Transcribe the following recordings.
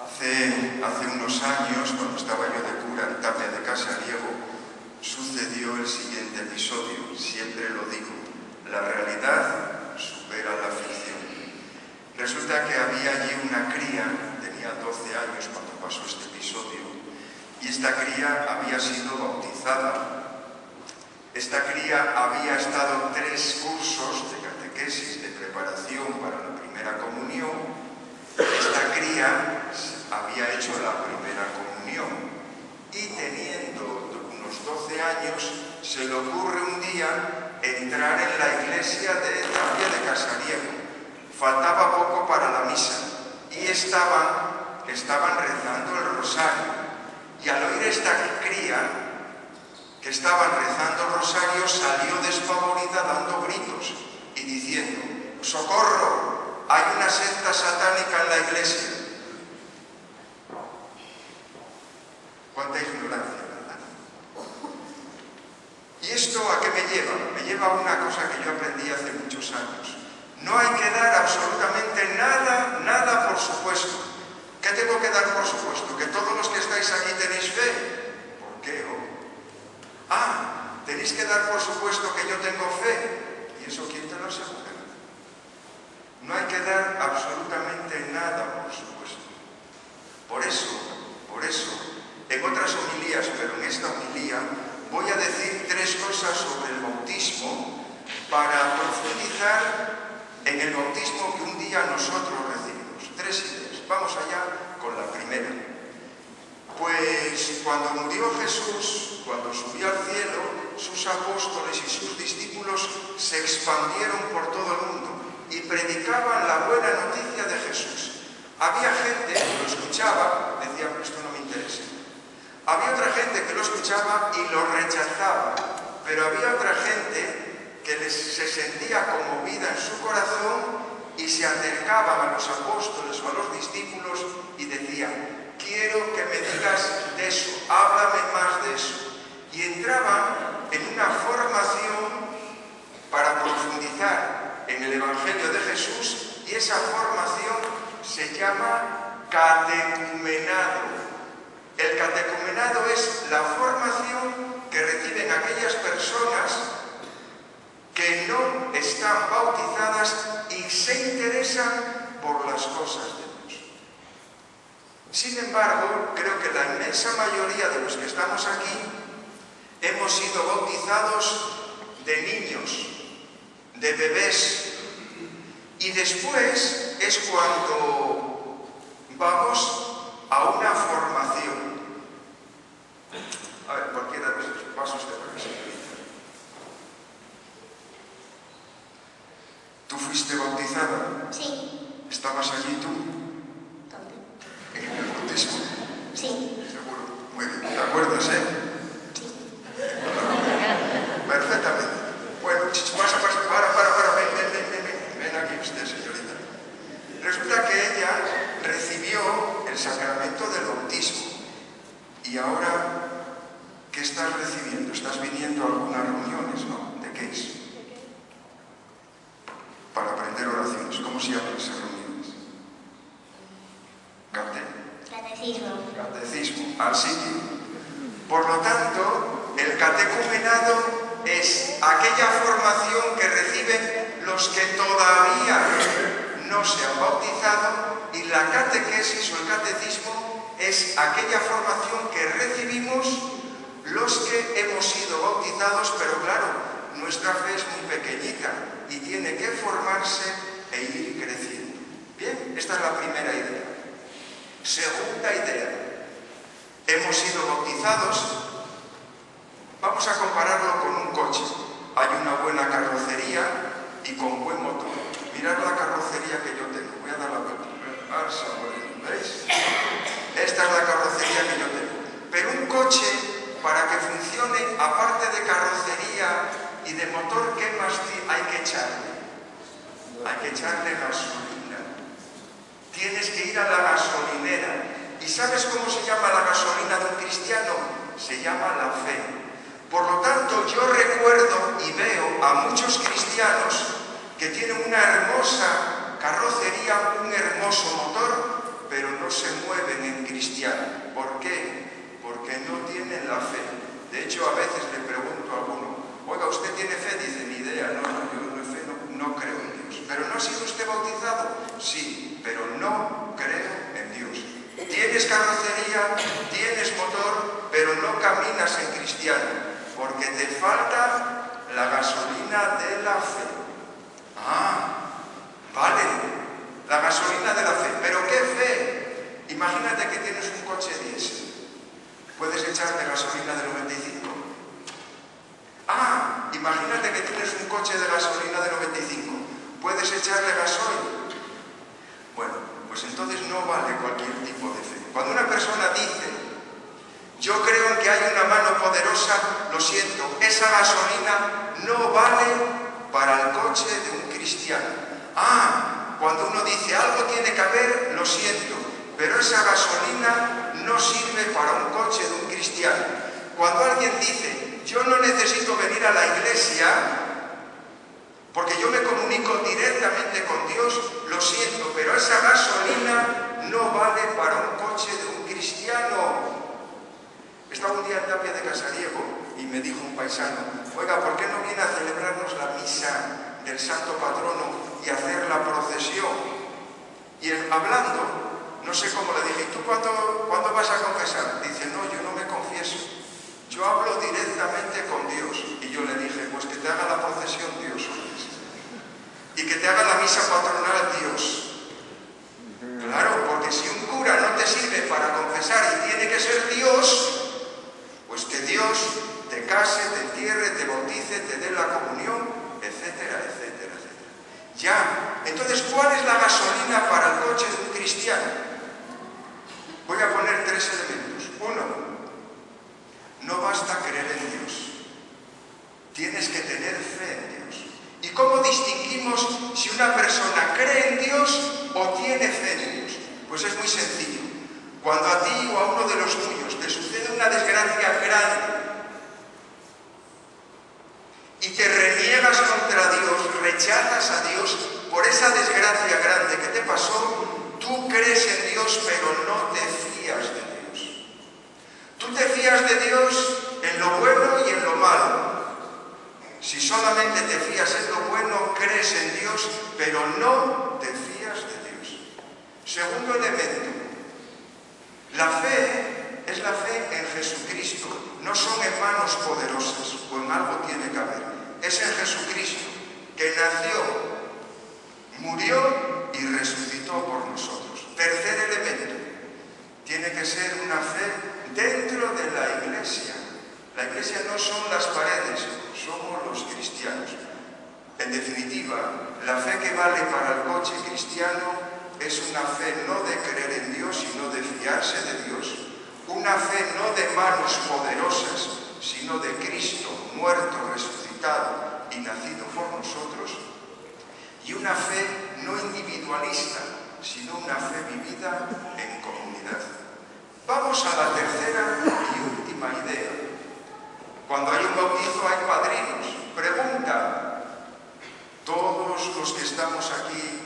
Hace unos años, cuando estaba yo de cura en Tapia de Casariego, sucedió el siguiente episodio. Siempre lo digo, la realidad supera la ficción. Resulta que había allí una cría, tenía 12 años cuando pasó este episodio, y esta cría había sido bautizada. Esta cría había estado 3 cursos de catequesis, de preparación para la primera comunión. Esta cría había hecho la primera comunión y teniendo unos 12 años se le ocurre un día entrar en la iglesia de Tapia de Casariego. Faltaba poco para la misa y estaban rezando el rosario, y al oír esta cría que estaban rezando el rosario salió despavorida dando gritos y diciendo: ¡socorro! Hay una secta satánica en la iglesia. Cuánta ignorancia, ¿verdad? ¿Y esto a qué me lleva? Me lleva a una cosa que yo aprendí hace muchos años. No hay que dar absolutamente nada por supuesto. ¿Qué tengo que dar por supuesto? ¿Que todos los que estáis aquí tenéis fe? ¿Por qué? Tenéis que dar por supuesto que yo tengo fe. ¿Y eso quién te lo asegura? No hay que dar absolutamente nada por supuesto. Por eso, en otras homilías, pero en esta homilía, voy a decir 3 cosas sobre el bautismo para profundizar en el bautismo que un día nosotros recibimos. 3 ideas. Vamos allá con la primera. Pues cuando murió Jesús, cuando subió al cielo, sus apóstoles y sus discípulos se expandieron por todo el mundo y predicaban la buena noticia de Jesús. Había gente que lo escuchaba, decía: esto no me interesa. Había otra gente que lo escuchaba y lo rechazaba, pero había otra gente que se sentía conmovida en su corazón y se acercaban a los apóstoles o a los discípulos y decían: quiero que me digas de eso, háblame más de eso. Y entraban en una formación para profundizar en el Evangelio de Jesús, y esa formación se llama catecumenado. El catecumenado es la formación que reciben aquellas personas que no están bautizadas y se interesan por las cosas de Dios. Sin embargo, creo que la inmensa mayoría de los que estamos aquí hemos sido bautizados de niños, de bebés, y después es cuando vamos a una formación. A ver, cualquiera de esos pasos de la señorita. ¿Tú fuiste bautizada? Sí. ¿Estabas allí tú? ¿Dónde? ¿En el bautismo? Sí. Seguro. Muy bien. ¿Te acuerdas, Sí. Perfectamente. Bueno, ven aquí usted, señorita. Resulta que ella recibió el sacramento del bautismo. Y ahora, ¿qué estás recibiendo? Estás viniendo a algunas reuniones, ¿no? ¿De qué es? Para aprender oraciones. ¿Cómo se llaman esas reuniones? Catecismo. Al sitio. Por lo tanto, el catecumenado es aquella formación que reciben los que todavía no se han bautizado, y la catequesis o el catecismo es aquella formación que recibimos los que hemos sido bautizados, pero claro, nuestra fe es muy pequeñita y tiene que formarse e ir creciendo. Bien, esta es la primera idea. Segunda idea. Hemos sido bautizados. Vamos a compararlo con un coche. Hay una buena carrocería y con buen motor. Mirad la carrocería que yo tengo. Voy a dar la vuelta. ¿Veis? Esta es la carrocería que yo tengo. Pero un coche, para que funcione, aparte de carrocería y de motor, ¿qué más hay que echarle? Hay que echarle gasolina. Tienes que ir a la gasolinera. ¿Y sabes cómo se llama la gasolina de un cristiano? Se llama la fe. Por lo tanto, yo recuerdo y veo a muchos cristianos que tienen una hermosa carrocería, un hermoso motor, pero no se mueven en cristiano. ¿Por qué? Porque no tienen la fe. De hecho, a veces le pregunto a alguno, oiga, ¿usted tiene fe? Dice, ni idea, no, yo no fe, no creo en Dios. ¿Pero no ha sido usted bautizado? Sí, pero no creo en Dios. Tienes carrocería, tienes motor, pero no caminas en cristiano, porque te falta la gasolina de la fe. Ah, vale, la gasolina de la fe. ¿Pero qué fe? Imagínate que tienes un coche diésel. ¿Puedes echarle gasolina de 95? Ah, imagínate que tienes un coche de gasolina de 95. ¿Puedes echarle gasoil? Bueno, pues entonces no vale cualquier tipo de fe. Cuando una persona dice, yo creo en que hay una mano poderosa, lo siento, esa gasolina no vale para el coche de un cristiano. Ah, cuando uno dice, algo tiene que haber, lo siento, pero esa gasolina no sirve para un coche de un cristiano. Cuando alguien dice, yo no necesito venir a la iglesia porque yo me comunico directamente con Dios, lo siento, pero esa gasolina no vale para un coche de un cristiano. Estaba un día en Tapia de Casariego y me dijo un paisano, oiga, ¿por qué no viene a celebrarnos la misa del santo patrono y hacer la procesión? Y él, hablando, no sé cómo le dije, ¿tú cuándo vas a confesar? Dice, no, yo no me confieso, yo hablo directamente con Dios. Y yo le dije, pues que te haga la procesión Dios, y que te haga la misa patronal Dios. Claro, porque si un cura no te sirve para confesar y tiene que ser Dios, pues que Dios te case, te entierre, te bautice, te dé la comunión, etcétera, etcétera, etcétera. Ya, entonces, ¿cuál es la gasolina para el coche de un cristiano? Voy a poner 3 elementos. 1, no basta creer en Dios. Tienes que tener fe en Dios. ¿Y cómo distinguimos si una persona cree en Dios o tiene fe en Dios? Pues es muy sencillo. Cuando a ti o a uno de los tuyos te sucede una desgracia grande y te reniegas contra Dios, rechazas a Dios por esa desgracia grande que te pasó, tú crees en Dios pero no te fías de Dios. Tú te fías de Dios en lo bueno y en lo malo. Si solamente te fías en lo bueno, crees en Dios, pero no te fías de Dios. Segundo elemento, la fe es la fe en Jesucristo. No son en manos poderosas, o en algo tiene que haber. Es en Jesucristo, que nació, murió y resucitó por nosotros. Tercer elemento, tiene que ser una fe dentro de la iglesia. La iglesia no son las paredes, somos los cristianos. En definitiva, la fe que vale para el coche cristiano es una fe no de creer en Dios, sino de fiarse de Dios. Una fe no de manos poderosas, sino de Cristo, muerto, resucitado y nacido por nosotros. Y una fe no individualista, sino una fe vivida en comunidad. Vamos a la tercera y última idea. Cuando hay un bautizo hay padrinos. Pregunta, ¿todos los que estamos aquí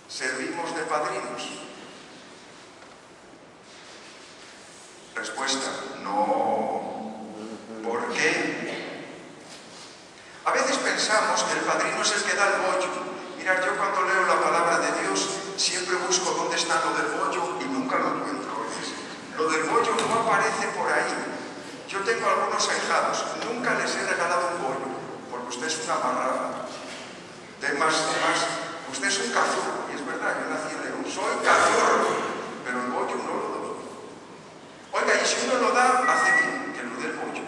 servimos de padrinos? Respuesta, no. ¿Por qué? A veces pensamos que el padrino es el que da el bollo. Mirad, yo cuando leo la palabra de Dios siempre busco dónde está lo del bollo y nunca lo encuentro. Lo del bollo no aparece por ahí. Yo tengo algunos ahijados, nunca les he regalado un bollo, porque usted es una marrana. Usted es un cazurro, y es verdad, yo nací en León, soy cazurro, pero el bollo no lo doy. Oiga, y si uno lo da, hace bien, que lo dé el bollo.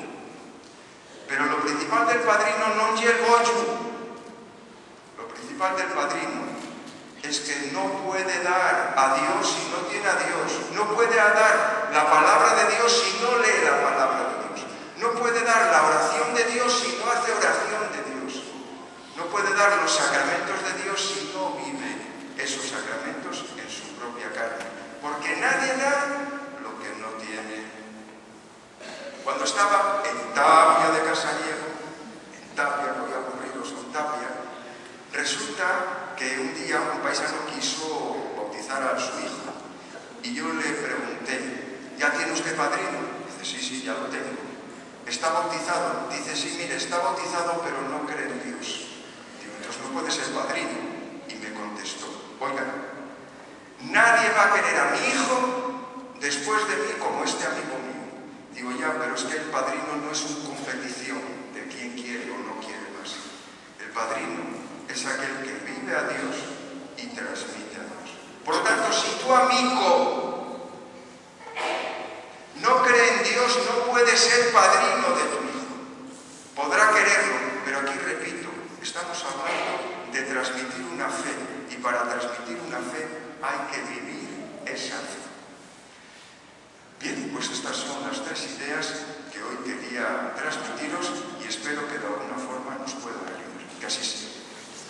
Pero lo principal del padrino no es el bollo. Lo principal del padrino es que no puede dar a Dios si no tiene a Dios. No puede dar la palabra de Dios si no lee la palabra de Dios. No puede dar la oración de Dios si no hace oración de Dios. No puede dar los sacramentos de Dios si no vive esos sacramentos en su propia carne. Porque nadie da lo que no tiene. Cuando estaba en Tapia de Casariego, en Tapia, voy a aburriros con Tapia, resulta que un día un paisano quiso bautizar a su hijo. Y yo le pregunté, ¿ya tiene usted padrino? Dice, sí, sí, ya lo tengo. ¿Está bautizado? Dice, sí, mire, está bautizado, pero no cree en Dios. Digo, entonces no puede ser padrino. Y me contestó, oiga, nadie va a querer a mi hijo después de mí como este amigo mío. Digo, ya, pero es que el padrino no es una competición de quién quiere o no quiere más. El padrino es aquel que vive a Dios y transmite a Dios. Por lo tanto, si tu amigo no cree en Dios, no puede ser padrino de tu hijo. Podrá quererlo, pero aquí repito, estamos hablando de transmitir una fe, y para transmitir una fe hay que vivir esa fe. Bien, pues estas son las tres ideas que hoy quería transmitiros y espero que de alguna forma nos puedan ayudar. Que así sea.